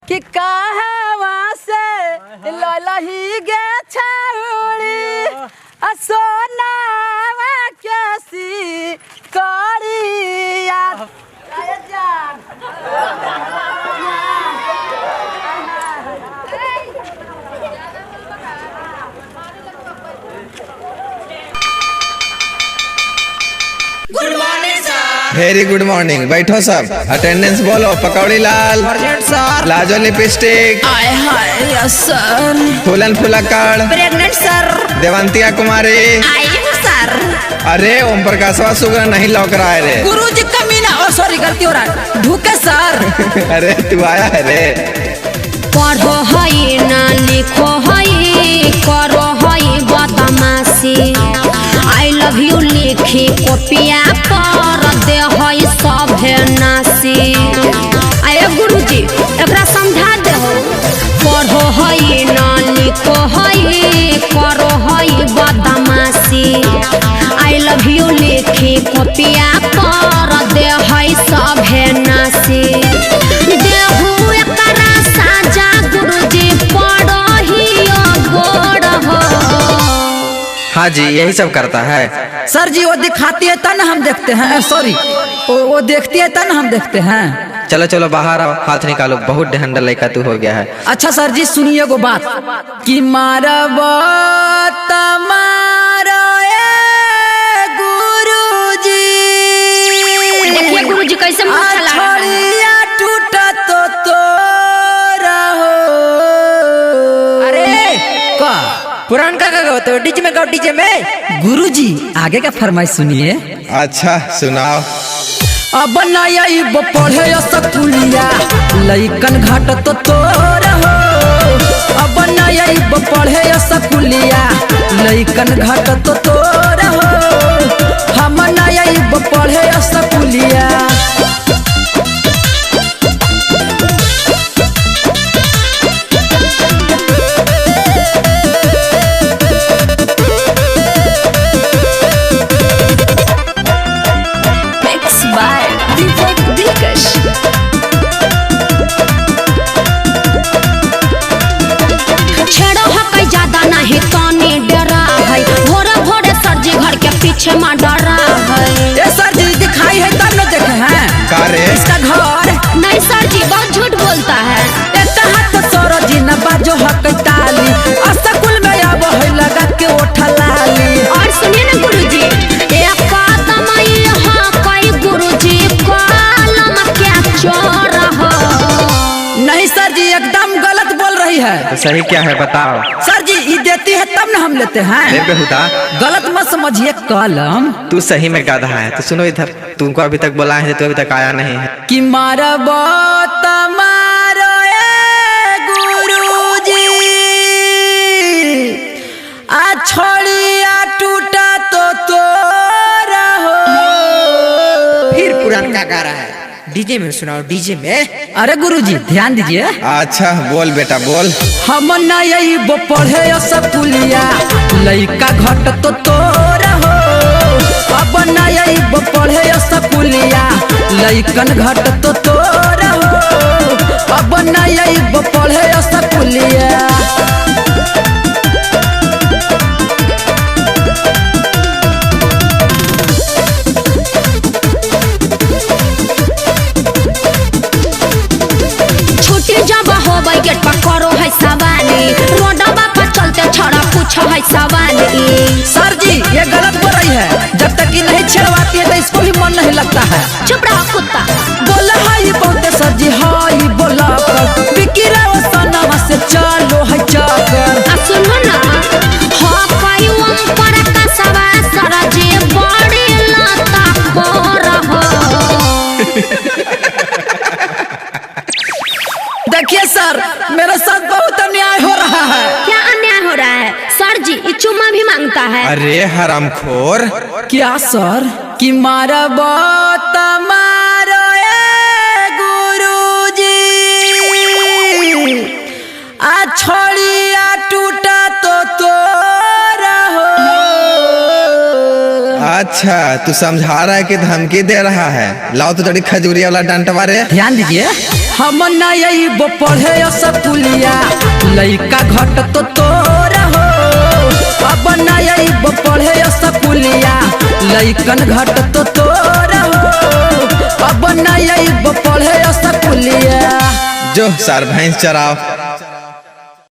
कि कहवा से ललही गे छौड़ी सोनावा कैसी करिया good morning sir. Very good morning. बैठो सब, अटेंडेंस बोलो। पकौड़ी लाल, सर। लाजो लिपस्टिक, आय हाय यस सर। फूलन फुलक्कड़, प्रेग्नेंट सर। देवंतिया कुमारी, आई हूँ सर। अरे ओम प्रकाशवा सुगरा नहीं लौक रहा है रे। गुरुजी कमीना, ओ सॉरी गलती हो रहा है। ढूके सर। अरे तू आया है रे। पढ़ो हई ना लिखो हई करो हई बदमाशी आई लव यू लिखी कॉपिया कर दे हई सभे नासी। आये गुरुजी एकरा समझा दे हो। पढ़ो हई ना लिखो हई करो हई बदमाशी आई लव यू लिखी कॉपिया कर दे हई सभे नासी। देहु एकरा साजा गुरुजी पढ़ो ही गोड़ हो। हाँ जी, यही सब करता है सर जी। वो दिखाती है तन हम देखते हैं। सॉरी, वो देखती है तन हम देखते हैं। चलो चलो बाहर आओ, हाथ निकालो। बहुत ढंडा लड़का तू हो गया है। अच्छा सर जी सुनिए गो बात कि मारब तमारो ए गुरुजी। देखिए गुरुजी कैसे मुंह चला रहा है। छड़िया टूटा तो रहो। अरे का पुरान का गाओ तो डीजे में गाओ, डीजे में। गुरुजी आगे का फरमाइश सुनिए। अच्छा सुनाओ। अब नई पढ़े स्कूलिया लइकन घाट तो तोर हो। अब नई पढ़े स्कूलिया लइकन घाट तो तोर हो। हम नई पढ़े स्कूलिया पीछे में डरा है। ये सर जी दिखाई है तब न देखे हैं का रे? इसका घर नहीं सर जी बहुत झूठ बोलता है। हाथ सर जी न बाजो हक ताली स्कूल में अब है लगा के ओठा लाली। और सुनिए ना गुरुजी एक कदम यहाँ कई गुरुजी कलम क्या चोर हो। नहीं सर जी एकदम गलत बोल रही है। तो सही क्या है बताओ। सर जी ये देती है तब न हम लेते अरे हैं। बेहुदा, गलत मत समझिए कलम। तू सही में गाधा है। तो सुनो इधर, तुमको अभी तक बोला है, तू अभी तक आया नहीं है। कि मारब तमारो ए गुरुजी आ छड़िया टूटा तो तोरा हो। फिर पुरान का गा रहा है। डीजे में सुनाओ, डीजे में। अरे गुरुजी ध्यान दीजिए। अच्छा बोल बेटा बोल। हम नई पढ़े स्कूलिया लइका घट तो तोर हो। अब नई पढ़े स्कूलिया लइकन घट तो तोर हो। अब नई पढ़े स्कूलिया गेट पर करो है सवाली रोडवा पर चलते छड़ा पूछो है सवाली। सर जी ये गलत बोल रही है। जब तक ये नहीं छेड़वाती है तो इसको भी मन नहीं लगता है। चुप रहो कुत्ता। बोला है ये बहुत सर जी हाई बोला कर बिकिरा वो सनवा से चलो है जाकर। सुनो ना हो कोई ओम पर का सवा सर जी बड़ी लता पर हो। देखिए सर मेरे साथ बहुत अन्याय हो रहा है। क्या अन्याय हो रहा है सर जी? ये चुम्मा भी मांगता है। अरे हरामखोर। क्या सर? कि मारब तमारो ए गुरुजी आ छड़िया टूटा तो तोरा हो। अच्छा तू समझा रहा है कि धमकी दे रहा है। लाओ तो थोड़ी खजूरिया वाला डंडा मारे। ध्यान दीजिए। हम नयब पढ़े स्कूलिया लइका घट तो तोर हो। अब नयब पढ़े स्कूलिया लइकन घट तो तोर हो। अब नयब पढ़े स्कूलिया। जो सर भैंस चराओ।